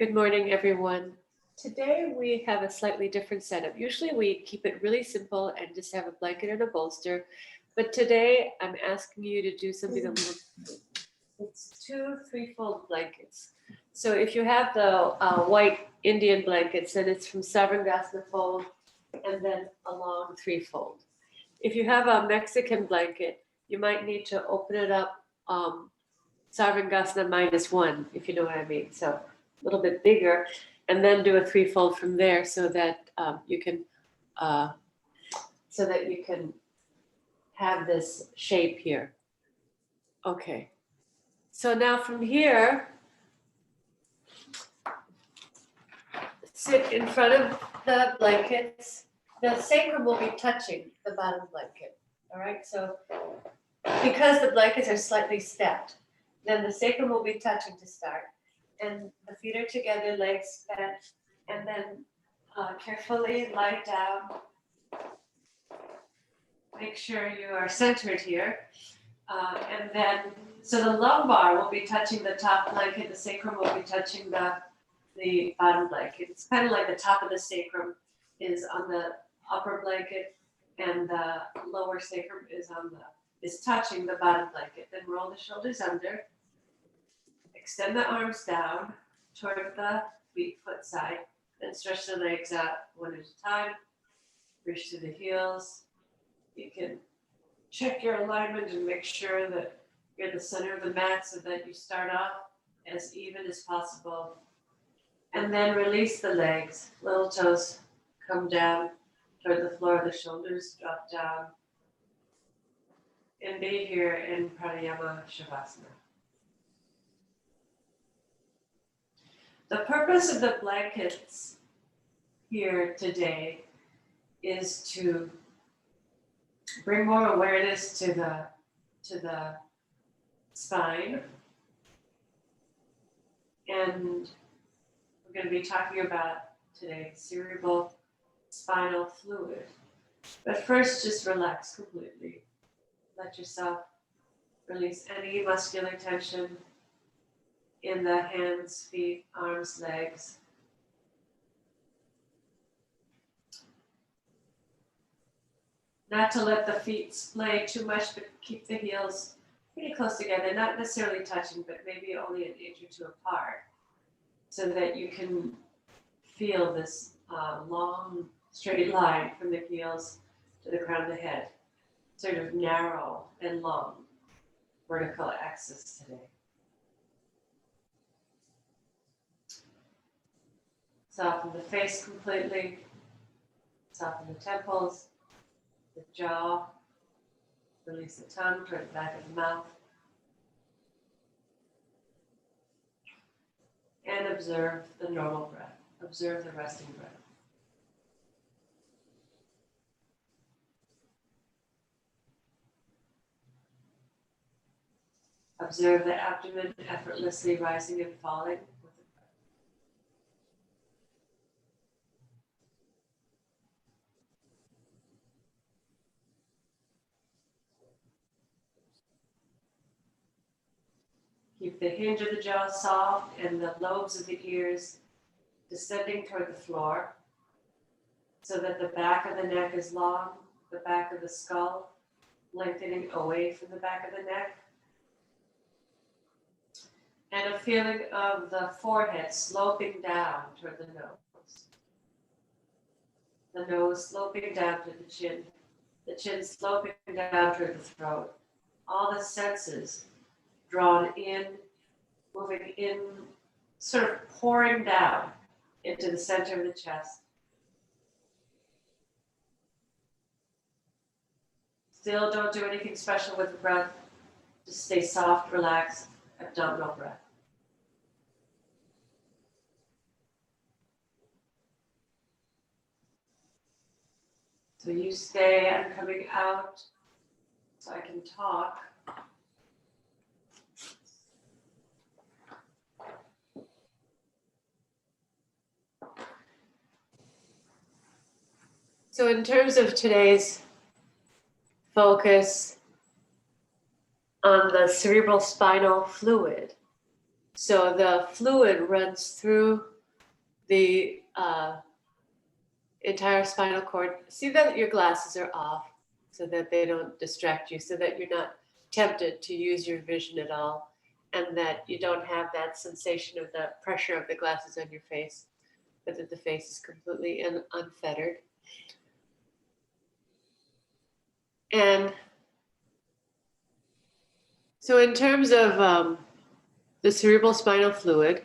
Good morning, everyone. Today we have a slightly different setup. Usually we keep it really simple and just have a blanket and a bolster. But today I'm asking you to do something a little, it's 2 3-fold blankets. So if you have the white Indian blankets, then it's from Sarangasana fold and then a long 3-fold. If you have a Mexican blanket, you might need to open it up Sarangasana -1, if you know what I mean. So a little bit bigger, and then do a 3-fold from there, so that you can have this shape here. Okay. So now from here, sit in front of the blankets. The sacrum will be touching the bottom blanket. All right. So because the blankets are slightly stepped, then the sacrum will be touching to start. And the feet are together, legs bent, and then carefully lie down. Make sure you are centered here. And then, so the lumbar will be touching the top blanket, the sacrum will be touching the bottom blanket. It's kind of like the top of the sacrum is on the upper blanket, and the lower sacrum is touching the bottom blanket. Then roll the shoulders under. Extend the arms down toward the foot side, then stretch the legs out one at a time. Reach to the heels. You can check your alignment and make sure that you're the center of the mat so that you start off as even as possible. And then release the legs. Little toes come down toward the floor. The shoulders drop down. And be here in Pranayama Shavasana. The purpose of the blankets here today is to bring more awareness to the spine. And we're going to be talking about today cerebral spinal fluid. But first, just relax completely. Let yourself release any muscular tension in the hands, feet, arms, legs. Not to let the feet splay too much, but keep the heels pretty close together, not necessarily touching, but maybe only an inch or two apart, so that you can feel this long, straight line from the heels to the crown of the head, sort of narrow and long vertical axis today. Soften the face completely, soften the temples, the jaw, release the tongue toward the back of the mouth. And observe the normal breath, observe the resting breath. Observe the abdomen effortlessly rising and falling. Keep the hinge of the jaw soft and the lobes of the ears descending toward the floor, so that the back of the neck is long, the back of the skull lengthening away from the back of the neck, and a feeling of the forehead sloping down toward the nose sloping down to the chin sloping down toward the throat, all the senses drawn in, moving in, sort of pouring down into the center of the chest. Still don't do anything special with the breath. Just stay soft, relaxed, abdominal breath. So you stay, I'm coming out so I can talk. So in terms of today's focus on the cerebral spinal fluid, So the fluid runs through the entire spinal cord. See that your glasses are off so that they don't distract you, so that you're not tempted to use your vision at all, and that you don't have that sensation of the pressure of the glasses on your face, but that the face is completely unfettered. And so in terms of the cerebral spinal fluid,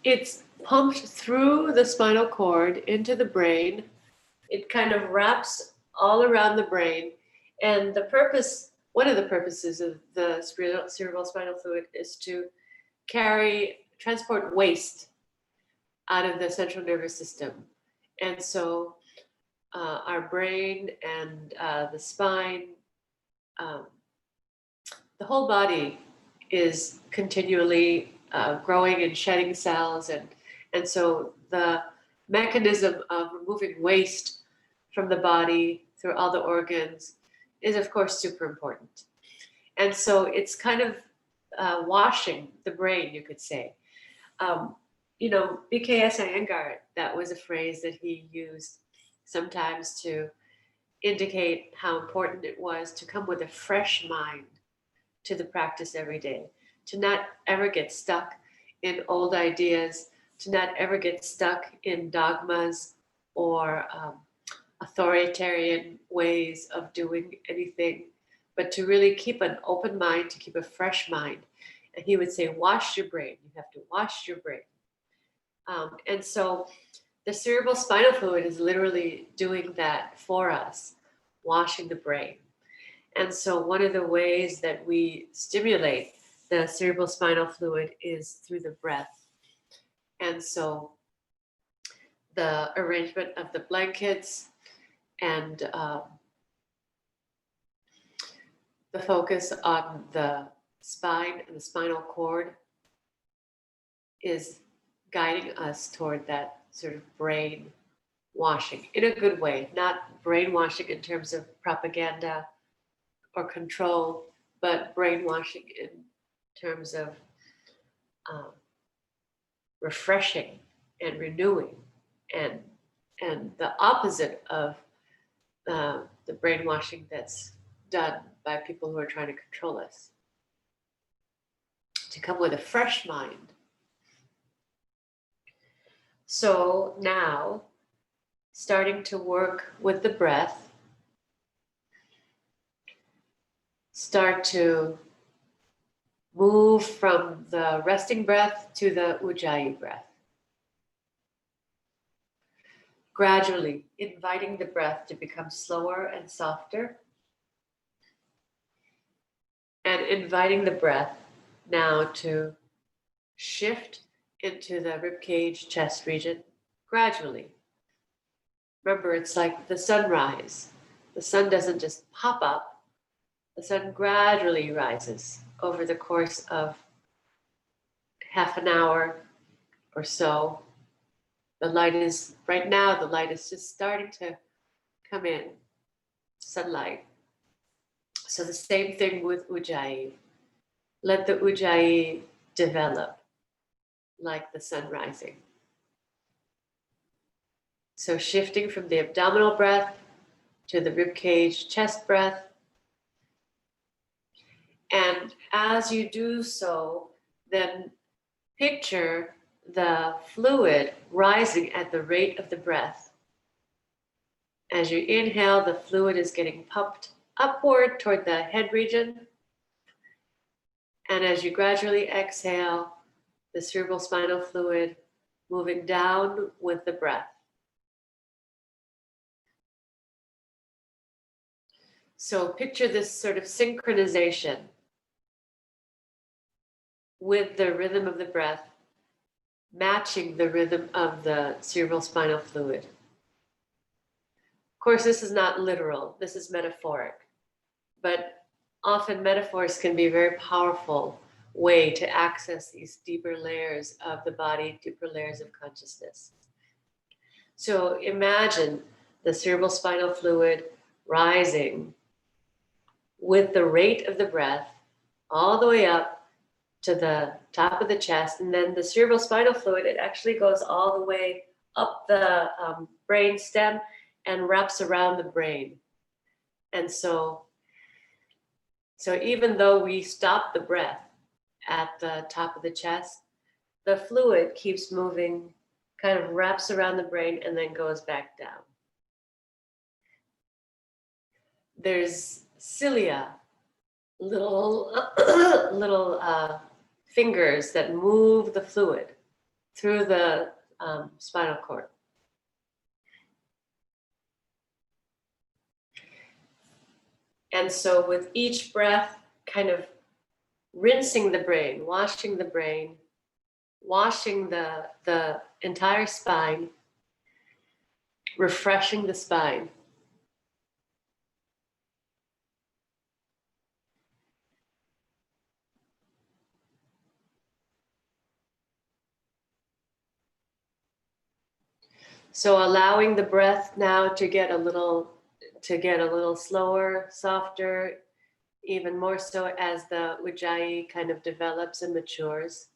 it's pumped through the spinal cord into the brain. It kind of wraps all around the brain. And the purpose, one of the purposes of the cerebral spinal fluid is to transport waste out of the central nervous system. And so our brain and the spine, the whole body is continually growing and shedding cells. And so the mechanism of removing waste from the body through all the organs is, of course, super important. And so it's kind of washing the brain, you could say. BKS Iyengar, that was a phrase that he used sometimes to indicate how important it was to come with a fresh mind to the practice every day, to not ever get stuck in old ideas, to not ever get stuck in dogmas or authoritarian ways of doing anything, but to really keep an open mind, to keep a fresh mind. And he would say, wash your brain. You have to wash your brain. And so the cerebral spinal fluid is literally doing that for us, washing the brain. And so one of the ways that we stimulate the cerebral spinal fluid is through the breath. And so the arrangement of the blankets and the focus on the spine and the spinal cord is guiding us toward that sort of brain washing in a good way, not brainwashing in terms of propaganda or control, but brainwashing in terms of refreshing and renewing, and the opposite of the brainwashing that's done by people who are trying to control us. To come with a fresh mind. So now, starting to work with the breath, start to move from the resting breath to the Ujjayi breath. Gradually inviting the breath to become slower and softer, and inviting the breath now to shift into the ribcage chest region gradually. Remember, it's like the sunrise. The sun doesn't just pop up. The sun gradually rises over the course of half an hour or so. Right now, the light is just starting to come in, sunlight. So the same thing with Ujjayi. Let the Ujjayi develop like the sun rising. So shifting from the abdominal breath to the ribcage chest breath. And as you do so, then picture the fluid rising at the rate of the breath. As you inhale, the fluid is getting pumped upward toward the head region. And as you gradually exhale, the cerebral spinal fluid moving down with the breath. So picture this sort of synchronization with the rhythm of the breath, matching the rhythm of the cerebral spinal fluid. Of course, this is not literal, this is metaphoric, but often metaphors can be a very powerful way to access these deeper layers of the body, deeper layers of consciousness. So imagine the cerebral spinal fluid rising with the rate of the breath all the way up to the top of the chest. And then the cerebral spinal fluid, it actually goes all the way up the brain stem and wraps around the brain. And so even though we stop the breath at the top of the chest, the fluid keeps moving, kind of wraps around the brain and then goes back down. There's cilia, little fingers that move the fluid through the spinal cord. And so with each breath, kind of rinsing the brain, washing the brain, washing the entire spine, refreshing the spine. So allowing the breath now to get a little slower, softer, even more so as the Ujjayi kind of develops and matures.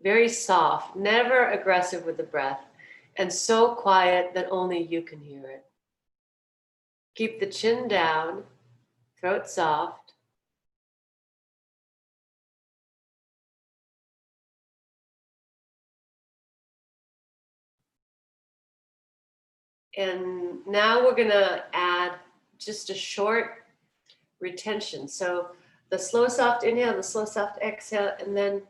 Very soft, never aggressive with the breath, and so quiet that only you can hear it. Keep the chin down, throat soft. And now we're gonna add just a short retention. So the slow, soft inhale, the slow, soft exhale, and then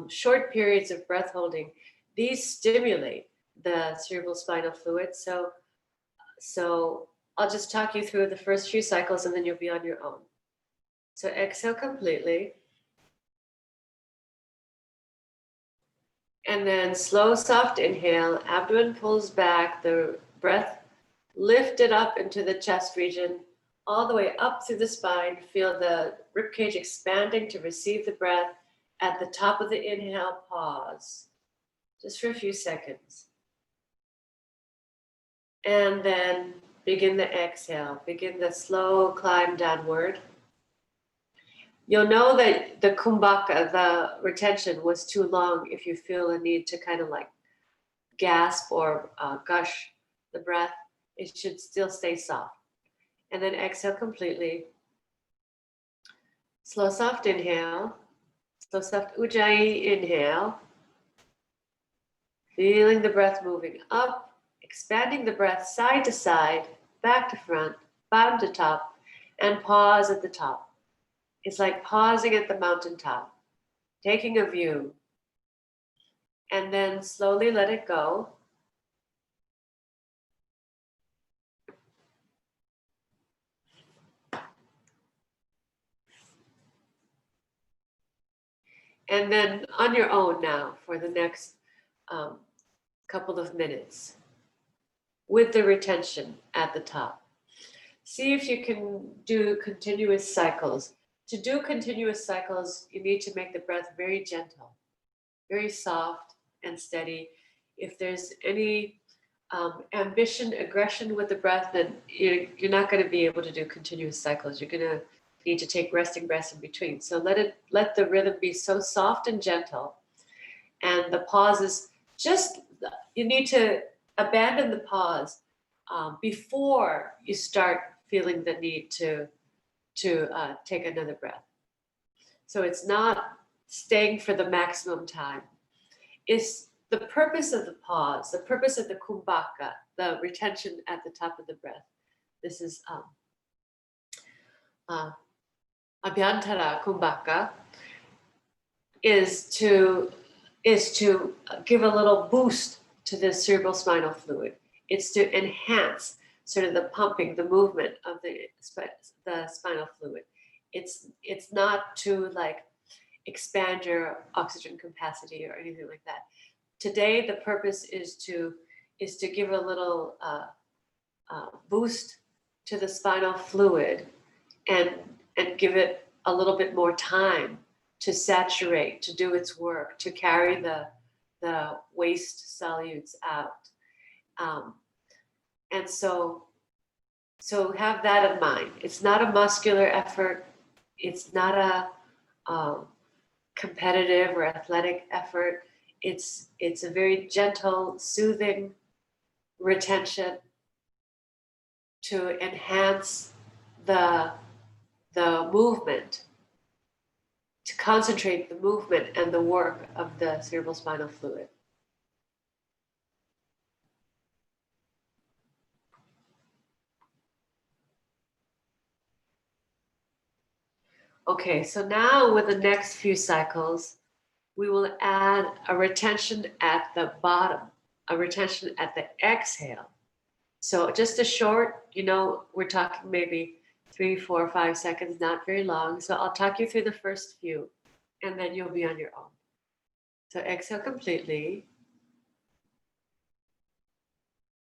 short periods of breath holding. These stimulate the cerebral spinal fluid. So I'll just talk you through the first few cycles and then you'll be on your own. So exhale completely. And then slow, soft inhale, abdomen pulls back, the breath lifted up into the chest region, all the way up through the spine. Feel the ribcage expanding to receive the breath. At the top of the inhale, pause, just for a few seconds. And then begin the exhale, begin the slow climb downward. You'll know that the kumbhaka, the retention, was too long if you feel a need to kind of like gasp or gush the breath. It should still stay soft. And then exhale completely. Slow, soft inhale. Slow, soft Ujjayi inhale. Feeling the breath moving up, expanding the breath side to side, back to front, bottom to top, and pause at the top. It's like pausing at the mountaintop, taking a view, and then slowly let it go. And then on your own now for the next couple of minutes with the retention at the top. See if you can do continuous cycles. To do continuous cycles, you need to make the breath very gentle, very soft and steady. If there's any ambition, aggression with the breath, then you're not going to be able to do continuous cycles. You're going to need to take resting breaths in between. So let the rhythm be so soft and gentle. And the pauses, you need to abandon the pause before you start feeling the need to take another breath. So it's not staying for the maximum time. It's the purpose of the pause, the purpose of the kumbhaka, the retention at the top of the breath. This is Abhyantara kumbhaka, is to give a little boost to the cerebral spinal fluid. It's to enhance sort of the pumping, the movement of the spinal fluid. It's not to like expand your oxygen capacity or anything like that. Today, the purpose is to give a little boost to the spinal fluid and give it a little bit more time to saturate, to do its work, to carry the waste solutes out. And so So have that in mind. It's not a muscular effort. It's not a competitive or athletic effort. It's a very gentle, soothing retention to enhance the movement, to concentrate the movement and the work of the cerebral spinal fluid. Okay, so now with the next few cycles, we will add a retention at the bottom, a retention at the exhale. So just a short, we're talking maybe 3, 4, 5 seconds, not very long. So I'll talk you through the first few and then you'll be on your own. So exhale completely.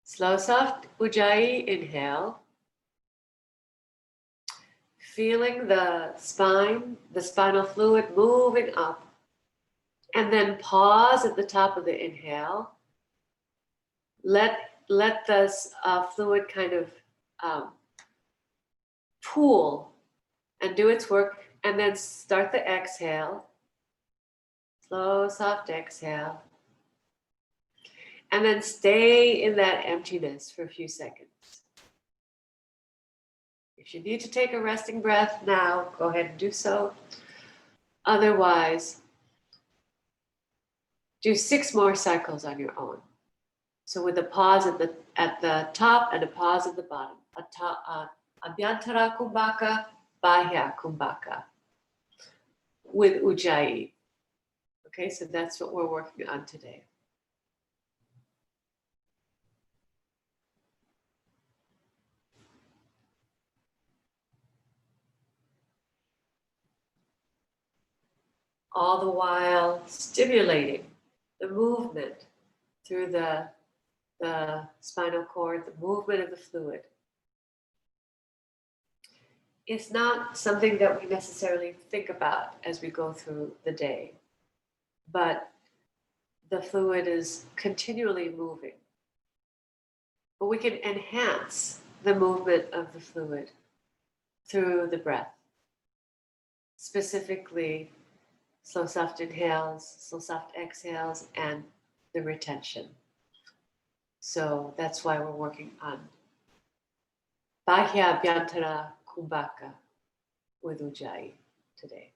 Slow, soft Ujjayi inhale. Feeling the spine, the spinal fluid moving up. And then pause at the top of the inhale. Let the fluid kind of pool and do its work. And then start the exhale. Slow, soft exhale. And then stay in that emptiness for a few seconds. If you need to take a resting breath now, go ahead and do so. Otherwise, do 6 more cycles on your own. So with a pause at the top and a pause at the bottom. Abhyantara kumbhaka, bahya kumbhaka with Ujjayi. Okay, so that's what we're working on today. All the while stimulating the movement through the spinal cord, the movement of the fluid. It's not something that we necessarily think about as we go through the day, but the fluid is continually moving. But we can enhance the movement of the fluid through the breath, specifically slow, soft inhales, slow, soft exhales, and the retention. So that's why we're working on Bahya Abhyantara Kumbhaka with Ujjayi today.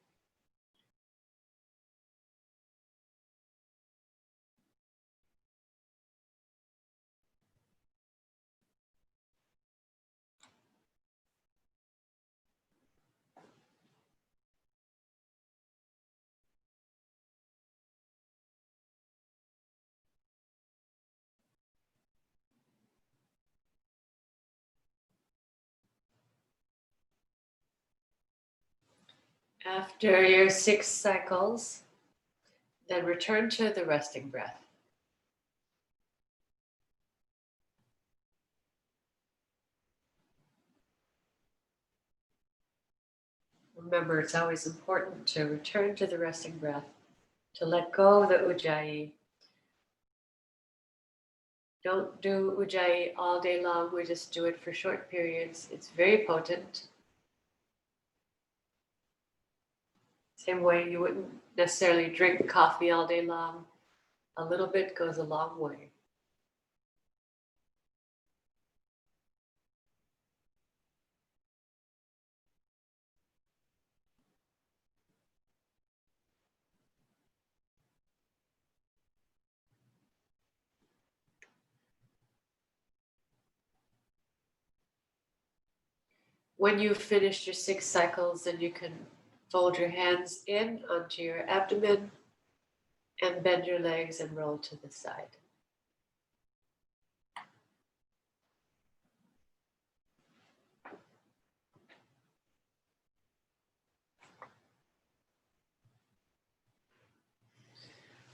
After your 6 cycles, then return to the resting breath. Remember, it's always important to return to the resting breath, to let go of the Ujjayi. Don't do Ujjayi all day long, we just do it for short periods. It's very potent. Same way you wouldn't necessarily drink coffee all day long. A little bit goes a long way. When you've finished your 6 cycles, then you can fold your hands in onto your abdomen and bend your legs and roll to the side.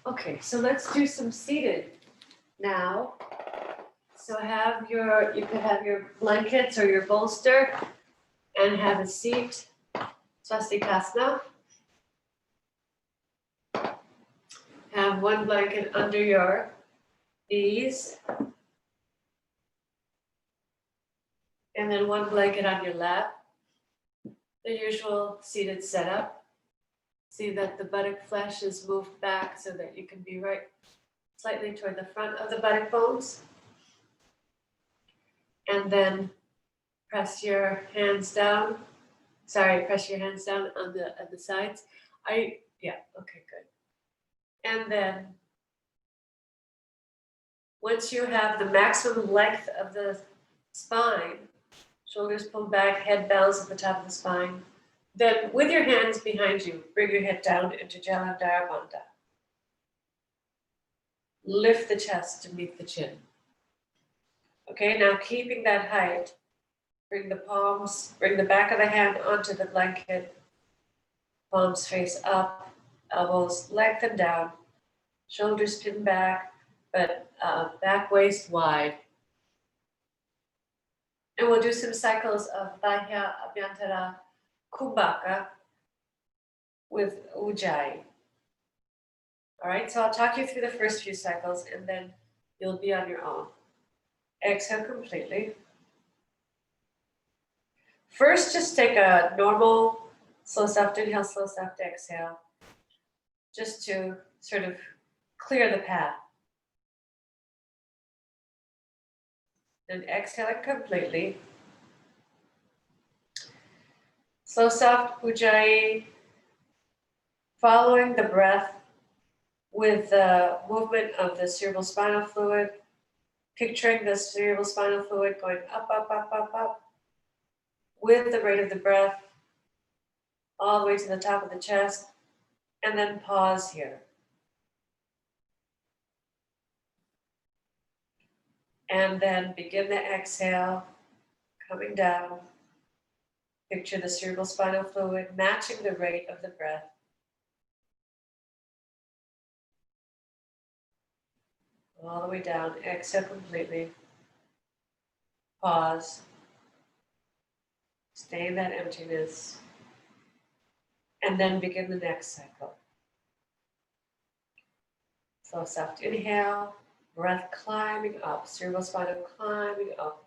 Okay, so let's do some seated now. So you can have your blankets or your bolster and have a seat, swastikasana. Have one blanket under your knees And then one blanket on your lap. The usual seated setup. See that the buttock flesh is moved back so that you can be right slightly toward the front of the buttock bones. And then press your hands down. Press your hands down on the sides. Yeah, okay, good. And then once you have the maximum length of the spine, shoulders pulled back, head balanced at the top of the spine, then with your hands behind you, bring your head down into Jalandhara Bandha. Lift the chest to meet the chin. Okay, now keeping that height, bring the back of the hand onto the blanket, palms face up, elbows lengthen down, shoulders pin back, but back waist wide. And we'll do some cycles of Bahya, Abhyantara, Kumbhaka with Ujjayi. All right, so I'll talk you through the first few cycles and then you'll be on your own. Exhale completely. First, just take a normal slow soft inhale, slow soft exhale, just to sort of clear the path. Then exhaling completely. Slow soft Ujjayi, following the breath with the movement of the cerebral spinal fluid, picturing the cerebral spinal fluid going up, up, up, up, up, with the rate of the breath, all the way to the top of the chest, and then pause here. And then begin the exhale, coming down. Picture the cerebral spinal fluid matching the rate of the breath. All the way down, exhale completely. Pause. Stay in that emptiness. And then begin the next cycle. So soft inhale, breath climbing up, cerebral spinal climbing up.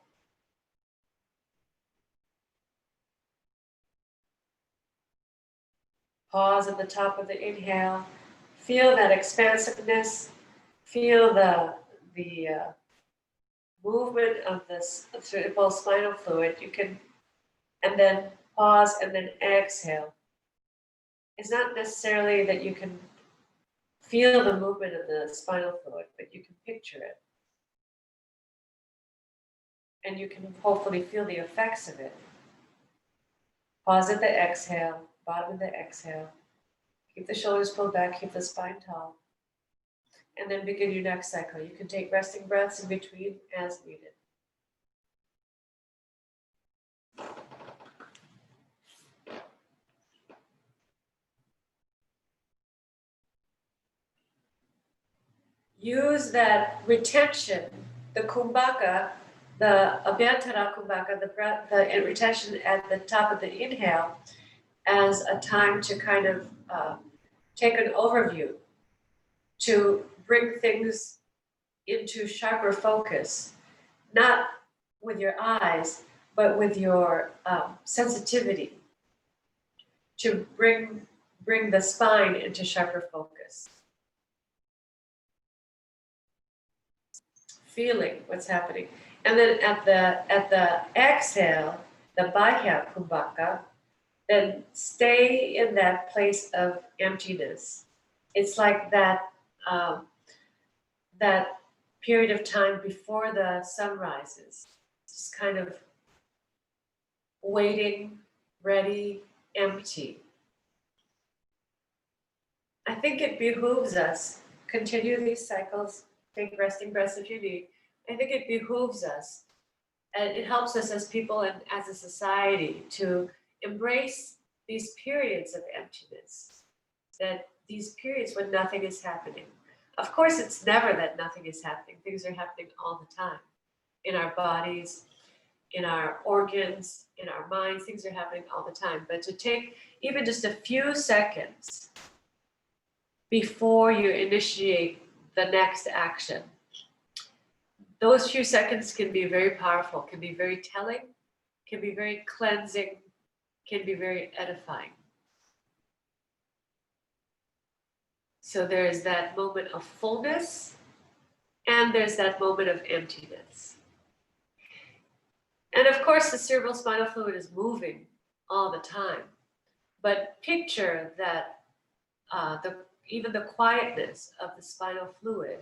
Pause at the top of the inhale. Feel that expansiveness. Feel the movement of this cerebral spinal fluid. You can, and then pause and then exhale. It's not necessarily that you can feel the movement of the spinal fluid, but you can picture it. And you can hopefully feel the effects of it. Pause at the exhale, bottom of the exhale. Keep the shoulders pulled back, keep the spine tall. And then begin your next cycle. You can take resting breaths in between as needed. Use that retention, the kumbhaka, the abhyantara kumbhaka, the breath, the retention at the top of the inhale, as a time to kind of take an overview, to bring things into sharper focus, not with your eyes, but with your sensitivity, to bring the spine into sharper focus. Feeling what's happening. And then at the exhale, the Bahya kumbhaka, then stay in that place of emptiness. It's like that that period of time before the sun rises. Just kind of waiting, ready, empty. I think it behooves us, continue these cycles, take resting breaths if you need. I think it behooves us, and it helps us as people and as a society to embrace these periods of emptiness, that these periods when nothing is happening. Of course, it's never that nothing is happening. Things are happening all the time. In our bodies, in our organs, in our minds, things are happening all the time. But to take even just a few seconds before you initiate the next action, those few seconds can be very powerful, can be very telling can be very cleansing, can be very edifying. So there's that moment of fullness, and there's that moment of emptiness. And of course, the cerebral spinal fluid is moving all the time. But picture that even the quietness of the spinal fluid,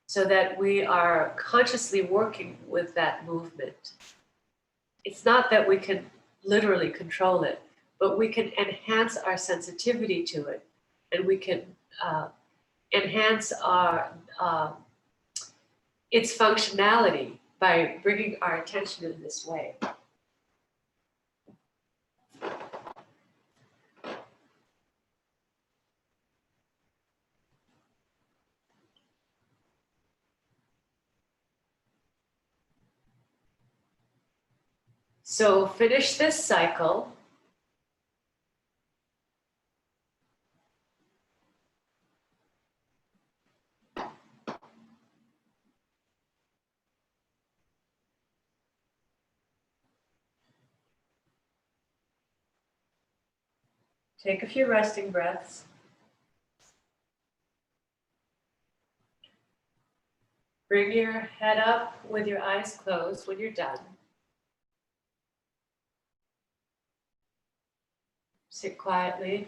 so that we are consciously working with that movement. It's not that we can literally control it, but we can enhance our sensitivity to it, and we can enhance our its functionality by bringing our attention in this way. So finish this cycle. Take a few resting breaths. Bring your head up with your eyes closed when you're done. Sit quietly.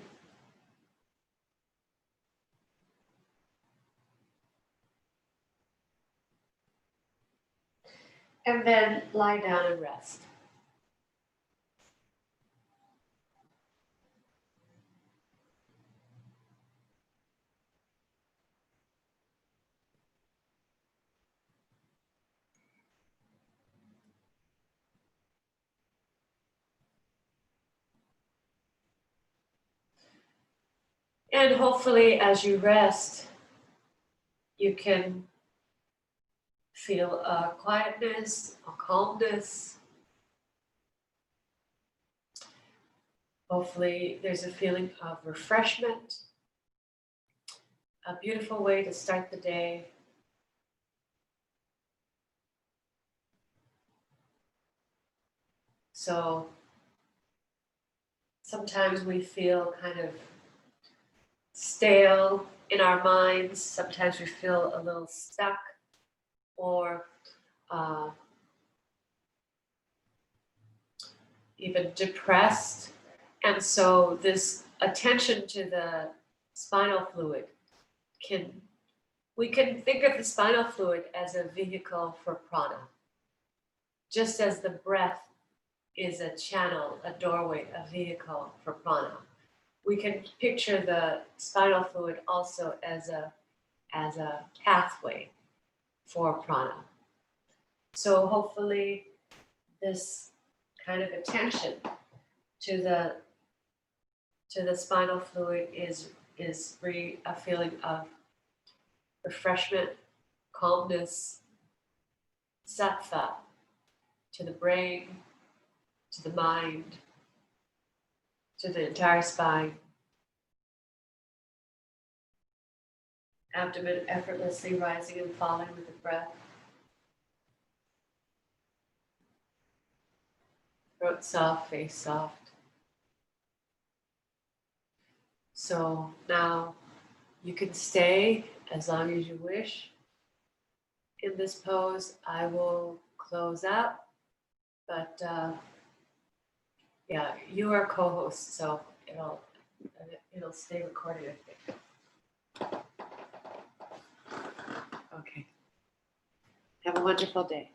And then lie down and rest. And hopefully, as you rest, you can feel a quietness, a calmness. Hopefully, there's a feeling of refreshment, a beautiful way to start the day. So sometimes we feel kind of stale in our minds. Sometimes we feel a little stuck or even depressed. And so this attention to the spinal fluid we can think of the spinal fluid as a vehicle for prana. Just as the breath is a channel, a doorway, a vehicle for prana. We can picture the spinal fluid also as a pathway for prana. So hopefully this kind of attention to the spinal fluid is bringing a feeling of refreshment, calmness, sattva to the brain, to the mind, to the entire spine. Abdomen effortlessly rising and falling with the breath. Throat soft, face soft. So now you can stay as long as you wish in this pose. I will close out, but yeah, you are co-host, so it'll stay recorded, I think. Okay. Have a wonderful day.